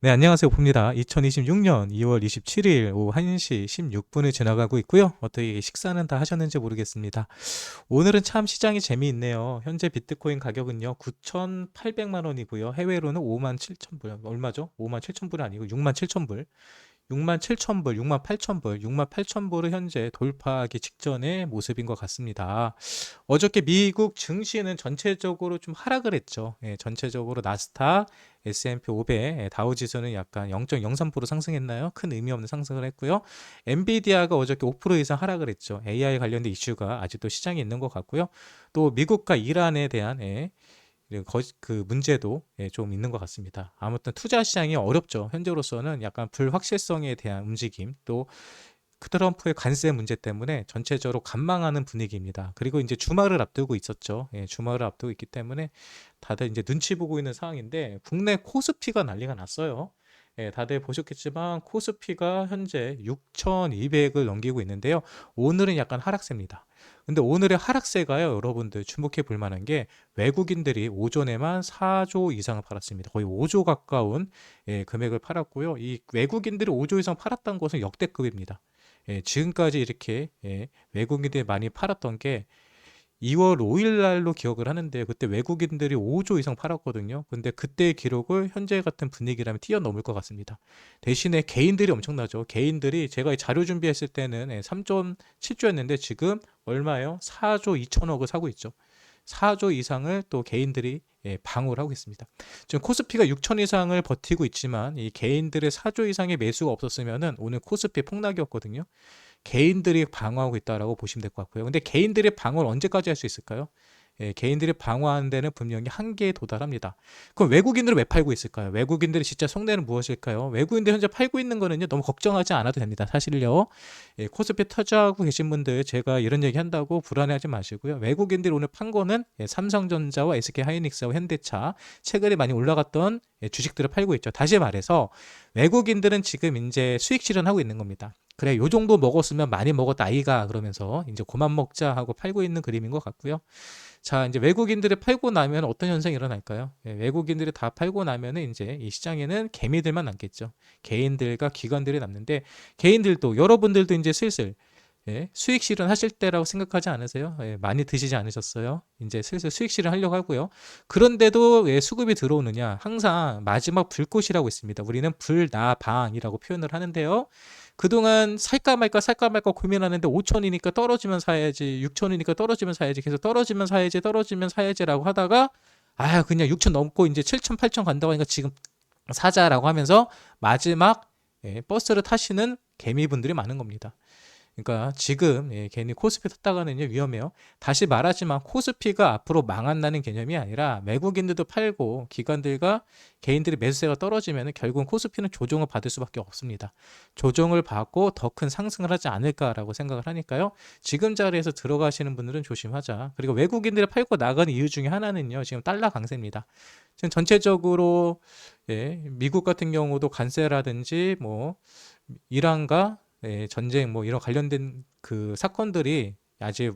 네, 안녕하세요. 봅니다. 2026년 2월 27일 오후 1시 16분을 지나가고 있고요. 어떻게 식사는 다 하셨는지 모르겠습니다. 오늘은 참 시장이 재미있네요. 현재 비트코인 가격은요, 9,800만 원이고요. 해외로는 5만 7천 불. 얼마죠? 5만 7천 불이 아니고 6만 7천 불. 6만 7천 불, 6만 8천 불, 6만 8천 불을 현재 돌파하기 직전의 모습인 것 같습니다. 어저께 미국 증시는 전체적으로 좀 하락을 했죠. 예, 전체적으로 나스닥, S&P 500, 다우지수는 약간 0.03% 상승했나요? 큰 의미 없는 상승을 했고요. 엔비디아가 어저께 5% 이상 하락을 했죠. AI 관련된 이슈가 아직도 시장에 있는 것 같고요. 또 미국과 이란에 대한 그 문제도 좀 있는 것 같습니다. 아무튼 투자 시장이 어렵죠. 현재로서는 약간 불확실성에 대한 움직임, 또 트럼프의 관세 문제 때문에 전체적으로 관망하는 분위기입니다. 그리고 이제 주말을 앞두고 있었죠. 예, 주말을 앞두고 있기 때문에 다들 이제 눈치 보고 있는 상황인데 국내 코스피가 난리가 났어요. 예, 다들 보셨겠지만 코스피가 현재 6,200을 넘기고 있는데요. 오늘은 약간 하락세입니다. 근데 오늘의 하락세가요, 여러분들 주목해 볼 만한 게 외국인들이 오전에만 4조 이상을 팔았습니다. 거의 5조 가까운 금액을 팔았고요. 이 외국인들이 5조 이상 팔았다는 것은 역대급입니다. 지금까지 이렇게 외국인들이 많이 팔았던 게 2월 5일 날로 기억을 하는데 그때 외국인들이 5조 이상 팔았거든요. 근데 그때의 기록을 현재 같은 분위기라면 뛰어넘을 것 같습니다. 대신에 개인들이 엄청나죠. 개인들이 제가 이 자료 준비했을 때는 3.7조였는데 지금 얼마예요? 4조 2천억을 사고 있죠. 4조 이상을 또 개인들이 방어를 하고 있습니다. 지금 코스피가 6천 이상을 버티고 있지만 이 개인들의 4조 이상의 매수가 없었으면은 오늘 코스피 폭락이었거든요. 개인들이 방어하고 있다라고 보시면 될 것 같고요. 근데 개인들의 방어를 언제까지 할 수 있을까요? 개인들이 방어하는 데는 분명히 한계에 도달합니다. 그럼 외국인들은 왜 팔고 있을까요? 외국인들이 진짜 속내는 무엇일까요? 외국인들 현재 팔고 있는 거는요, 너무 걱정하지 않아도 됩니다. 사실요. 코스피 투자하고 계신 분들 제가 이런 얘기 한다고 불안해하지 마시고요. 외국인들이 오늘 판 거는 삼성전자와 SK하이닉스와 현대차 최근에 많이 올라갔던 주식들을 팔고 있죠. 다시 말해서 외국인들은 지금 이제 수익 실현하고 있는 겁니다. 그래, 요 정도 먹었으면 많이 먹었다 아이가 그러면서 이제 그만 먹자 하고 팔고 있는 그림인 것 같고요. 자, 이제 외국인들이 팔고 나면 어떤 현상이 일어날까요? 외국인들이 다 팔고 나면은 이제 이 시장에는 개미들만 남겠죠. 개인들과 기관들이 남는데 개인들도 여러분들도 이제 슬슬 수익 실현하실 때라고 생각하지 않으세요? 많이 드시지 않으셨어요? 이제 슬슬 수익 실현하려고 하고요. 그런데도 왜 수급이 들어오느냐? 항상 마지막 불꽃이라고 있습니다. 우리는 불나방이라고 표현을 하는데요. 그동안 살까 말까 고민하는데 5천이니까 떨어지면 사야지, 6천이니까 떨어지면 사야지, 계속 떨어지면 사야지, 떨어지면 사야지라고 하다가 그냥 6천 넘고 이제 7천, 8천 간다고 하니까 지금 사자라고 하면서 마지막 버스를 타시는 개미분들이 많은 겁니다. 그러니까 지금 괜히 코스피 탔다가는요 위험해요. 다시 말하지만 코스피가 앞으로 망한다는 개념이 아니라 외국인들도 팔고 기관들과 개인들의 매수세가 떨어지면 결국은 코스피는 조정을 받을 수밖에 없습니다. 조정을 받고 더 큰 상승을 하지 않을까라고 생각을 하니까요. 지금 자리에서 들어가시는 분들은 조심하자. 그리고 외국인들이 팔고 나가는 이유 중에 하나는요. 지금 달러 강세입니다. 지금 전체적으로 미국 같은 경우도 관세라든지 뭐 이란과 전쟁 뭐 이런 관련된 그 사건들이 아직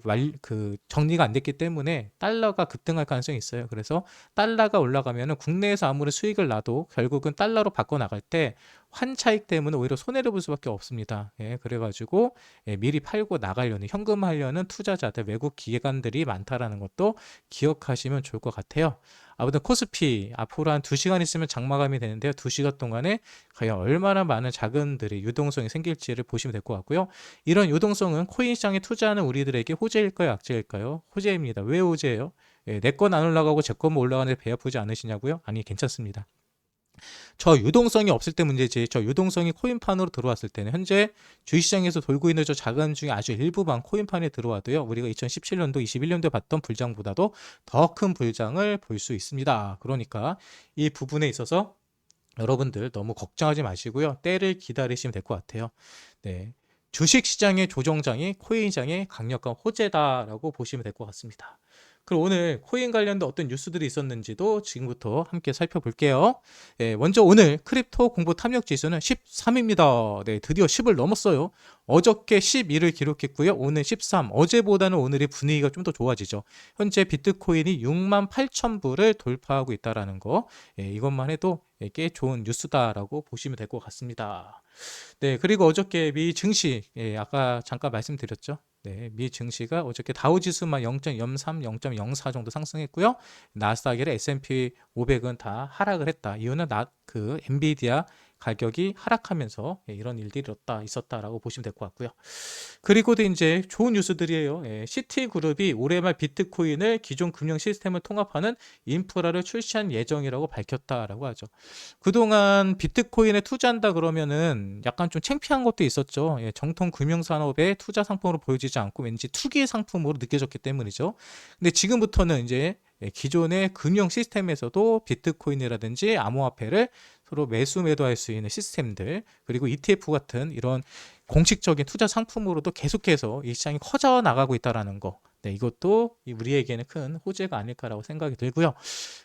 정리가 안 됐기 때문에 달러가 급등할 가능성이 있어요. 그래서 달러가 올라가면은 국내에서 아무리 수익을 나도 결국은 달러로 바꿔 나갈 때 환차익 때문에 오히려 손해를 볼 수밖에 없습니다. 그래가지고 미리 팔고 나가려는 현금하려는 투자자들 외국 기관들이 많다라는 것도 기억하시면 좋을 것 같아요. 아무튼 코스피 앞으로 한 2시간 있으면 장마감이 되는데요. 2시간 동안에 과연 얼마나 많은 자금들이 유동성이 생길지를 보시면 될 것 같고요. 이런 유동성은 코인 시장에 투자하는 우리들에게 호재일까요, 악재일까요? 호재입니다. 왜 호재예요? 내 건 안 올라가고 제 것만 올라가는데 배 아프지 않으시냐고요? 아니, 괜찮습니다. 저 유동성이 없을 때 문제지, 저 유동성이 코인판으로 들어왔을 때는 현재 주식시장에서 돌고 있는 저 자금 중에 아주 일부만 코인판에 들어와도요, 우리가 2017년도 21년도에 봤던 불장보다도 더 큰 불장을 볼 수 있습니다. 그러니까 이 부분에 있어서 여러분들 너무 걱정하지 마시고요, 때를 기다리시면 될 것 같아요. 네, 주식시장의 조정장이 코인시장의 강력한 호재다라고 보시면 될 것 같습니다. 그럼 오늘 코인 관련된 어떤 뉴스들이 있었는지도 지금부터 함께 살펴볼게요. 먼저 오늘 크립토 공보 탐욕 지수는 13입니다. 네, 드디어 10을 넘었어요. 어저께 11을 기록했고요. 오늘 13. 어제보다는 오늘이 분위기가 좀 더 좋아지죠. 현재 비트코인이 68,000불을 돌파하고 있다라는 거. 이것만 해도 꽤 좋은 뉴스다라고 보시면 될 것 같습니다. 네, 그리고 어저께 미 증시, 아까 잠깐 말씀드렸죠. 네, 미 증시가 어저께 다우지수만 0.03, 0.04 정도 상승했고요. 나스닥이랑 S&P 500은 다 하락을 했다. 이유는 엔비디아 가격이 하락하면서 이런 일들이 있었다라고 보시면 될 것 같고요. 그리고도 이제 좋은 뉴스들이에요. 시티그룹이 올해 말 비트코인을 기존 금융 시스템을 통합하는 인프라를 출시한 예정이라고 밝혔다라고 하죠. 그동안 비트코인에 투자한다 그러면은 약간 좀 창피한 것도 있었죠. 정통 금융산업의 투자 상품으로 보여지지 않고 왠지 투기 상품으로 느껴졌기 때문이죠. 근데 지금부터는 이제 기존의 금융 시스템에서도 비트코인이라든지 암호화폐를 서로 매수 매도할 수 있는 시스템들, 그리고 ETF 같은 이런 공식적인 투자 상품으로도 계속해서 이 시장이 커져 나가고 있다는 거. 네, 이것도 우리에게는 큰 호재가 아닐까라고 생각이 들고요.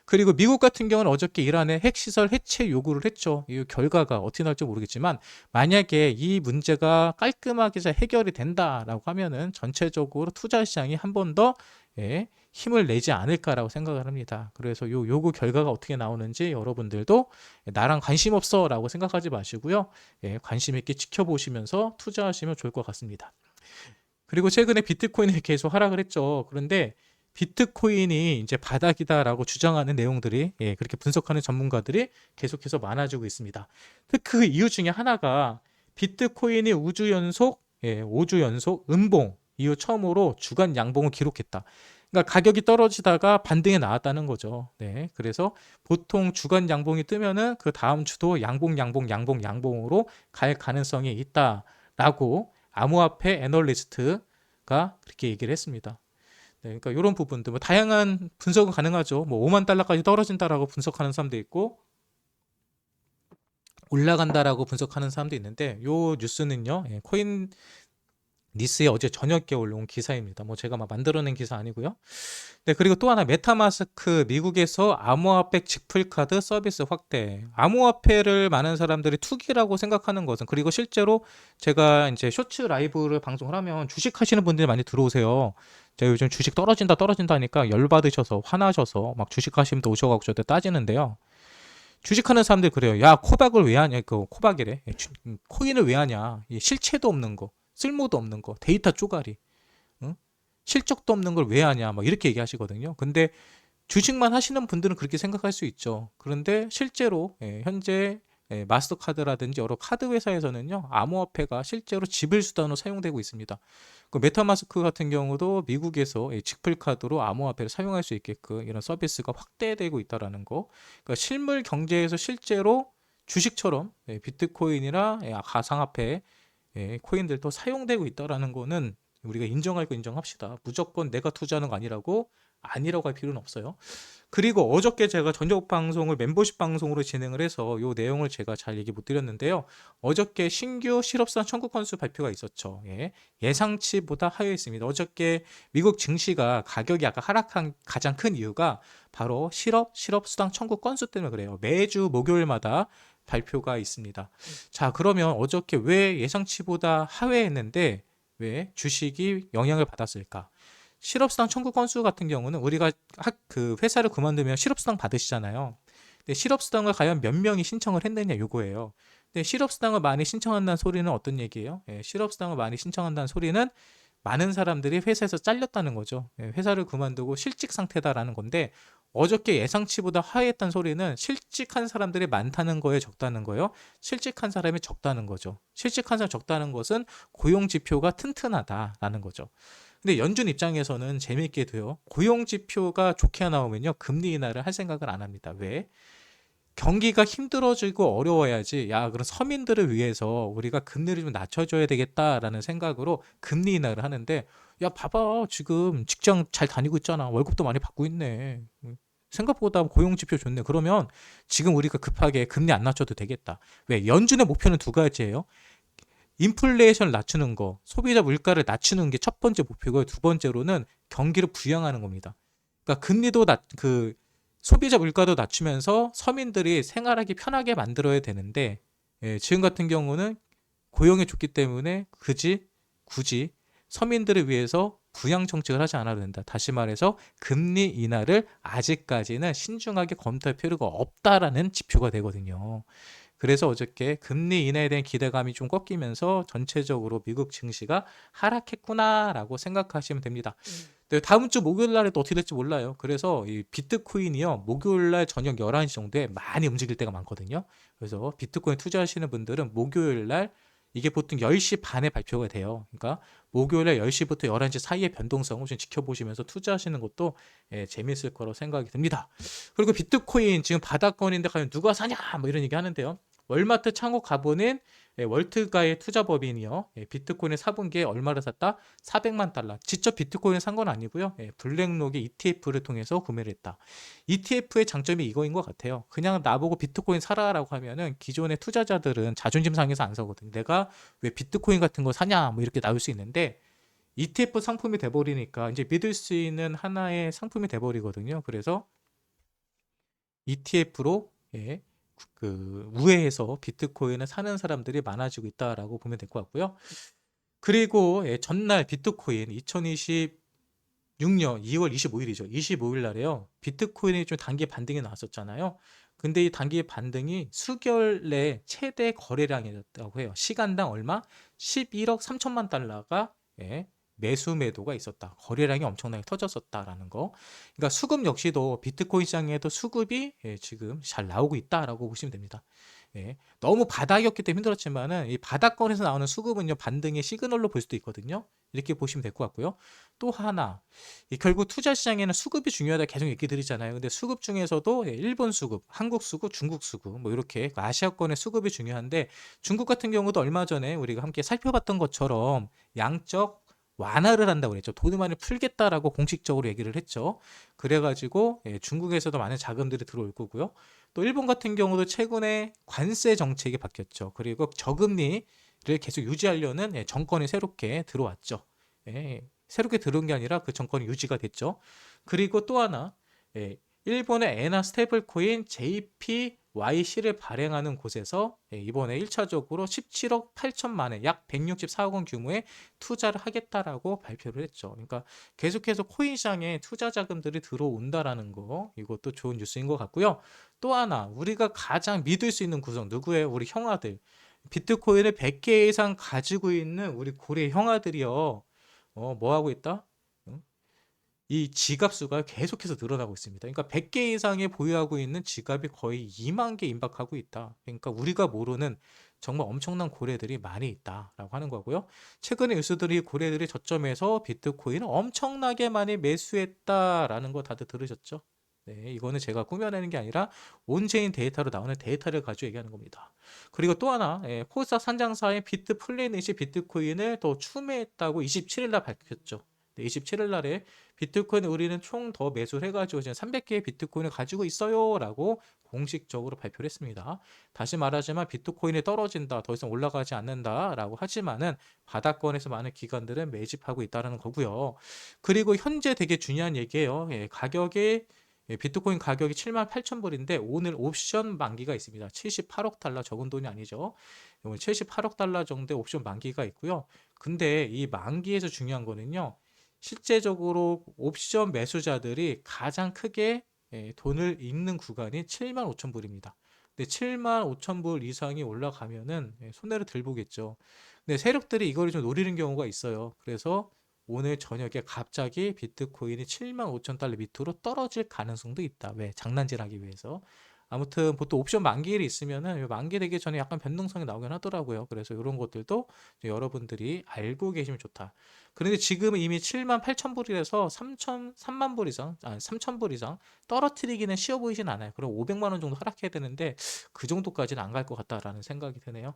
그리고 미국 같은 경우는 어저께 이란의 핵시설 해체 요구를 했죠. 이 결과가 어떻게 나올지 모르겠지만, 만약에 이 문제가 깔끔하게 잘 해결이 된다라고 하면은 전체적으로 투자 시장이 한 번 더 힘을 내지 않을까라고 생각을 합니다. 그래서 요 요구 결과가 어떻게 나오는지 여러분들도 나랑 관심 없어라고 생각하지 마시고요. 관심 있게 지켜보시면서 투자하시면 좋을 것 같습니다. 그리고 최근에 비트코인이 계속 하락을 했죠. 그런데 비트코인이 이제 바닥이다라고 주장하는 내용들이 그렇게 분석하는 전문가들이 계속해서 많아지고 있습니다. 그 이유 중에 하나가 비트코인이 5주 연속 음봉 이후 처음으로 주간 양봉을 기록했다. 그러니까 가격이 떨어지다가 반등에 나왔다는 거죠. 네, 그래서 보통 주간 양봉이 뜨면은 그 다음 주도 양봉으로 갈 가능성이 있다라고 암호화폐 애널리스트가 그렇게 얘기를 했습니다. 네, 그러니까 이런 부분들 뭐 다양한 분석은 가능하죠. 뭐 5만 달러까지 떨어진다라고 분석하는 사람도 있고 올라간다라고 분석하는 사람도 있는데 요 뉴스는요. 코인 니스에 어제 저녁에 올라온 기사입니다. 뭐 제가 막 만들어낸 기사 아니고요. 네, 그리고 또 하나 메타마스크 미국에서 암호화폐 직플카드 서비스 확대. 암호화폐를 많은 사람들이 투기라고 생각하는 것은, 그리고 실제로 제가 이제 쇼츠 라이브를 방송을 하면 주식하시는 분들이 많이 들어오세요. 제가 요즘 주식 떨어진다 하니까 열받으셔서 화나셔서 막 주식하시면 또 오셔가지고 저한테 따지는데요. 주식하는 사람들이 그래요. 야, 코박을 왜 하냐? 코박이래. 코인을 왜 하냐? 실체도 없는 거. 쓸모도 없는 거, 데이터 쪼가리, 응? 실적도 없는 걸 왜 하냐, 막 이렇게 얘기하시거든요. 근데 주식만 하시는 분들은 그렇게 생각할 수 있죠. 그런데 실제로 현재 마스터카드라든지 여러 카드 회사에서는요, 암호화폐가 실제로 지불 수단으로 사용되고 있습니다. 그 메타마스크 같은 경우도 미국에서 직플 카드로 암호화폐를 사용할 수 있게끔 이런 서비스가 확대되고 있다라는 거. 그러니까 실물 경제에서 실제로 주식처럼 비트코인이나 가상화폐 코인들도 사용되고 있다라는 거는 우리가 인정할 거 인정합시다. 무조건 내가 투자하는 거 아니라고 할 필요는 없어요. 그리고 어저께 제가 저녁 방송을 멤버십 방송으로 진행을 해서 이 내용을 제가 잘 얘기 못 드렸는데요. 어저께 신규 실업수당 청구 건수 발표가 있었죠. 예상치보다 하회했습니다. 어저께 미국 증시가 가격이 아까 하락한 가장 큰 이유가 바로 실업수당 청구 건수 때문에 그래요. 매주 목요일마다 발표가 있습니다. 자, 그러면 어저께 왜 예상치보다 하회했는데 왜 주식이 영향을 받았을까? 실업수당 청구 건수 같은 경우는 우리가 그 회사를 그만두면 실업수당 받으시잖아요. 근데 실업수당을 과연 몇 명이 신청을 했느냐 요거예요. 근데 실업수당을 많이 신청한다는 소리는 어떤 얘기예요? 실업수당을 많이 신청한다는 소리는 많은 사람들이 회사에서 잘렸다는 거죠. 회사를 그만두고 실직 상태다라는 건데 어저께 예상치보다 하회했다는 소리는 실직한 사람들이 많다는 거에 적다는 거예요. 실직한 사람이 적다는 거죠. 실직한 사람이 적다는 것은 고용 지표가 튼튼하다라는 거죠. 근데 연준 입장에서는 재미있게도요. 고용 지표가 좋게 나오면요. 금리 인하를 할 생각을 안 합니다. 왜? 경기가 힘들어지고 어려워야지, 야, 그럼 서민들을 위해서 우리가 금리를 좀 낮춰줘야 되겠다라는 생각으로 금리 인하를 하는데, 야, 봐봐. 지금 직장 잘 다니고 있잖아. 월급도 많이 받고 있네. 생각보다 고용 지표 좋네. 그러면 지금 우리가 급하게 금리 안 낮춰도 되겠다. 왜? 연준의 목표는 두 가지예요. 인플레이션을 낮추는 거, 소비자 물가를 낮추는 게 첫 번째 목표고요. 두 번째로는 경기를 부양하는 겁니다. 그러니까 금리도 소비자 물가도 낮추면서 서민들이 생활하기 편하게 만들어야 되는데, 지금 같은 경우는 고용이 좋기 때문에 굳이 서민들을 위해서 부양 정책을 하지 않아도 된다. 다시 말해서 금리 인하를 아직까지는 신중하게 검토할 필요가 없다라는 지표가 되거든요. 그래서 어저께 금리 인하에 대한 기대감이 좀 꺾이면서 전체적으로 미국 증시가 하락했구나라고 생각하시면 됩니다. 네, 다음 주 목요일 날에 또 어떻게 될지 몰라요. 그래서 이 비트코인이요, 목요일 날 저녁 11시 정도에 많이 움직일 때가 많거든요. 그래서 비트코인 투자하시는 분들은 목요일 날 이게 보통 10시 반에 발표가 돼요. 그러니까 목요일 날 10시부터 11시 사이의 변동성을 좀 지켜보시면서 투자하시는 것도 재밌을 거라고 생각이 듭니다. 그리고 비트코인 지금 바닥권인데 과연 누가 사냐? 뭐 이런 얘기 하는데요. 월마트 창고 가보는 월트가의 투자법인이요. 비트코인을 사본 게 얼마를 샀다? 400만 달러. 직접 비트코인을 산 건 아니고요. 블랙록의 ETF를 통해서 구매를 했다. ETF의 장점이 이거인 것 같아요. 그냥 나보고 비트코인 사라라고 하면은 기존의 투자자들은 자존심 상해서 안 사거든요. 내가 왜 비트코인 같은 거 사냐? 뭐 이렇게 나올 수 있는데 ETF 상품이 돼버리니까 이제 믿을 수 있는 하나의 상품이 돼버리거든요. 그래서 ETF로 우회해서 비트코인을 사는 사람들이 많아지고 있다라고 보면 될 것 같고요. 그리고 전날 비트코인 2026년 2월 25일이죠. 25일 날에요. 비트코인이 좀 단기 반등이 나왔었잖아요. 근데 이 단기 반등이 수개월 내 최대 거래량이었다고 해요. 시간당 얼마? 11억 3천만 달러가 매수 매도가 있었다. 거래량이 엄청나게 터졌었다라는 거. 그러니까 수급 역시도 비트코인 시장에도 수급이 지금 잘 나오고 있다라고 보시면 됩니다. 너무 바닥이었기 때문에 힘들었지만은 이 바닥권에서 나오는 수급은요 반등의 시그널로 볼 수도 있거든요. 이렇게 보시면 될 것 같고요. 또 하나, 결국 투자 시장에는 수급이 중요하다 계속 얘기 드리잖아요. 근데 수급 중에서도 일본 수급, 한국 수급, 중국 수급 뭐 이렇게 아시아권의 수급이 중요한데 중국 같은 경우도 얼마 전에 우리가 함께 살펴봤던 것처럼 양적 완화를 한다고 그랬죠. 돈을 많이 풀겠다라고 공식적으로 얘기를 했죠. 그래가지고 중국에서도 많은 자금들이 들어올 거고요. 또 일본 같은 경우도 최근에 관세 정책이 바뀌었죠. 그리고 저금리를 계속 유지하려는 정권이 새롭게 들어왔죠. 새롭게 들어온 게 아니라 그 정권이 유지가 됐죠. 그리고 또 하나, 일본의 엔화 스테이블 코인 JPYC를 발행하는 곳에서 이번에 1차적으로 17억 8천만에 약 164억 원 규모의 투자를 하겠다라고 발표를 했죠. 그러니까 계속해서 코인 시장에 투자 자금들이 들어온다라는 거, 이것도 좋은 뉴스인 것 같고요. 또 하나, 우리가 가장 믿을 수 있는 구성 누구예요? 우리 형아들. 비트코인을 100개 이상 가지고 있는 우리 고래 형아들이요. 뭐 하고 있다? 이 지갑 수가 계속해서 늘어나고 있습니다. 그러니까 100개 이상의 보유하고 있는 지갑이 거의 2만 개 임박하고 있다. 그러니까 우리가 모르는 정말 엄청난 고래들이 많이 있다라고 하는 거고요. 최근에 뉴스들이 고래들이 저점에서 비트코인을 엄청나게 많이 매수했다라는 거 다들 들으셨죠? 네, 이거는 제가 꾸며내는 게 아니라 온체인 데이터로 나오는 데이터를 가지고 얘기하는 겁니다. 그리고 또 하나, 코스닥 산장사의 비트플래닛이 비트코인을 더 추매했다고 27일 날 밝혔죠. 네, 27일 날에 비트코인 우리는 총 더 매수를 해가지고 지금 300개의 비트코인을 가지고 있어요 라고 공식적으로 발표를 했습니다. 다시 말하지만 비트코인이 떨어진다, 더 이상 올라가지 않는다 라고 하지만은 바닥권에서 많은 기관들은 매집하고 있다는 거고요. 그리고 현재 되게 중요한 얘기예요. 가격이 비트코인 가격이 7만 8천 불인데 오늘 옵션 만기가 있습니다. 78억 달러, 적은 돈이 아니죠. 78억 달러 정도의 옵션 만기가 있고요. 근데 이 만기에서 중요한 거는요. 실제적으로 옵션 매수자들이 가장 크게 돈을 잃는 구간이 7만 5천 불입니다. 근데 7만 5천 불 이상이 올라가면은 손해를 덜 보겠죠. 근데 세력들이 이거를 좀 노리는 경우가 있어요. 그래서 오늘 저녁에 갑자기 비트코인이 7만 5천 달러 밑으로 떨어질 가능성도 있다. 왜? 장난질하기 위해서. 아무튼 보통 옵션 만기일이 있으면은 만기되기 전에 약간 변동성이 나오긴 하더라고요. 그래서 이런 것들도 여러분들이 알고 계시면 좋다. 그런데 지금은 이미 7만 8천 불이라서 3만 불 이상, 3천 불 이상 떨어뜨리기는 쉬워 보이진 않아요. 그럼 500만 원 정도 하락해야 되는데 그 정도까지는 안 갈 것 같다라는 생각이 드네요.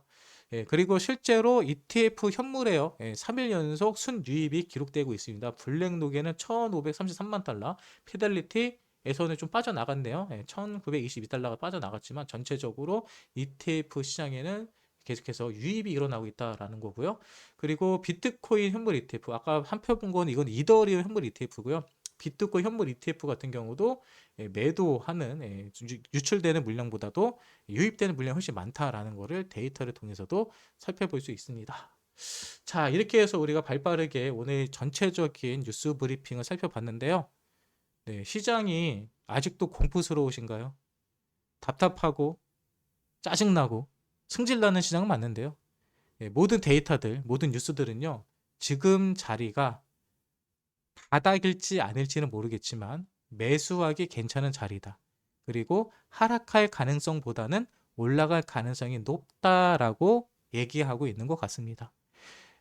그리고 실제로 ETF 현물에요. 3일 연속 순유입이 기록되고 있습니다. 블랙록에는 1,533만 달러, 피델리티에서는 좀 빠져나갔네요. 1,922달러가 빠져나갔지만 전체적으로 ETF 시장에는 계속해서 유입이 일어나고 있다라는 거고요. 그리고 비트코인 현물 ETF, 아까 한 표 본 건 이건 이더리움 현물 ETF고요. 비트코인 현물 ETF 같은 경우도 매도하는 유출되는 물량보다도 유입되는 물량이 훨씬 많다라는 거를 데이터를 통해서도 살펴볼 수 있습니다. 자, 이렇게 해서 우리가 발빠르게 오늘 전체적인 뉴스 브리핑을 살펴봤는데요. 네, 시장이 아직도 공포스러우신가요? 답답하고 짜증나고 승질나는 시장은 맞는데요. 모든 데이터들, 모든 뉴스들은요, 지금 자리가 바닥일지 아닐지는 모르겠지만 매수하기 괜찮은 자리다. 그리고 하락할 가능성보다는 올라갈 가능성이 높다라고 얘기하고 있는 것 같습니다.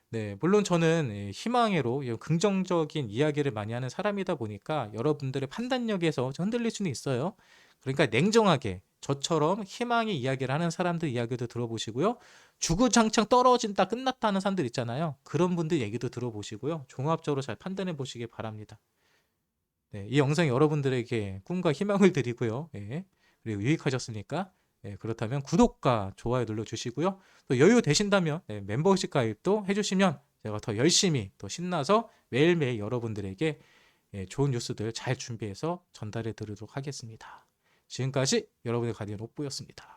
네, 물론 저는 희망회로 긍정적인 이야기를 많이 하는 사람이다 보니까 여러분들의 판단력에서 흔들릴 수는 있어요. 그러니까 냉정하게 저처럼 희망의 이야기를 하는 사람들 이야기도 들어보시고요. 주구장창 떨어진다, 끝났다 하는 사람들 있잖아요. 그런 분들 얘기도 들어보시고요. 종합적으로 잘 판단해 보시기 바랍니다. 네, 이 영상이 여러분들에게 꿈과 희망을 드리고요. 그리고 유익하셨습니까? 그렇다면 구독과 좋아요 눌러주시고요. 또 여유 되신다면 멤버십 가입도 해주시면 제가 더 열심히 더 신나서 매일매일 여러분들에게 좋은 뉴스들 잘 준비해서 전달해 드리도록 하겠습니다. 지금까지 여러분의 가디언 옥부였습니다.